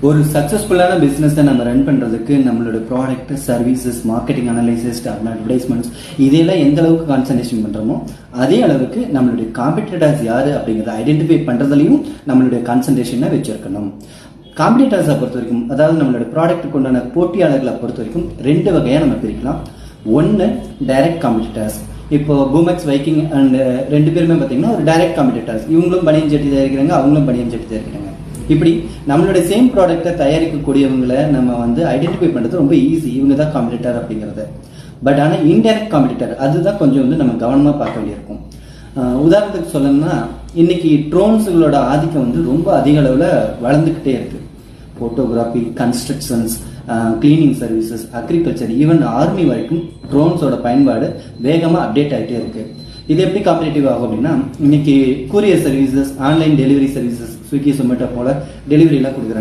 ஒரு சக்சஸ்ஃபுல்லான பிசினஸை நம்ம ரன் பண்றதுக்கு நம்மளோட product, services, marketing analysis, advertisements இதெல்லாம் எந்த அளவுக்கு கான்சன்ட்ரேஷன் பண்றோமோ அதே அளவுக்கு நம்மளுடைய காம்படிட்டர்ஸ் யாரு அப்படிங்கிறத ஐடென்டிஃபை பண்றதுலையும் நம்மளுடைய கான்சன்ட்ரேஷனை வச்சிருக்கணும். காம்படிட்டர்ஸை பொறுத்த வரைக்கும், அதாவது நம்மளோட ப்ராடக்ட்டுக்கு உண்டான போட்டியாளர்களை பொறுத்த வரைக்கும் ரெண்டு வகையா நம்ம பிரிக்கலாம். ஒன்னு டைரக்ட் காம்படிட்டர்ஸ். இப்போ பூமெக்ஸ், வைக்கிங் அண்ட் ரெண்டு பேருமே பார்த்தீங்கன்னா ஒரு டைரக்ட் காம்படிட்டர்ஸ். இவங்களும் பனியன் சட்டி தயாரிக்கிறாங்க, அவங்களும் பனியன் சட்டி தயாரிக்கிறாங்க. இப்படி நம்மளுடைய சேம் ப்ராடக்ட்டை தயாரிக்கக்கூடியவங்களை நம்ம ஐடென்டிஃபை பண்றது ரொம்ப ஈஸி, இவங்க தான் காம்படிட்டர் அப்படிங்கிறது. பட் ஆனால் இன்டைரக்ட் காம்படிட்டர் அதுதான் கொஞ்சம் நம்ம கவனமாக பார்க்க வேண்டியிருக்கும். உதாரணத்துக்கு சொல்லணும்னா, இன்னைக்கு ட்ரோன்ஸுகளோட ஆதிக்கம் ரொம்ப அதிக அளவில் வளர்ந்துக்கிட்டே இருக்கு. Photography, constructions, cleaning services, agriculture, even army வரைக்கும் ட்ரோன்ஸோட பயன்பாடு வேகமாக அப்டேட் ஆகிட்டே இருக்கு. இது எப்படி காம்படிட்டிவ் ஆகும் அப்படின்னா, இன்னைக்கு courier services, online delivery services, Swiggy, Zomato போல டெலிவரி எல்லாம் கொடுக்குறாங்க.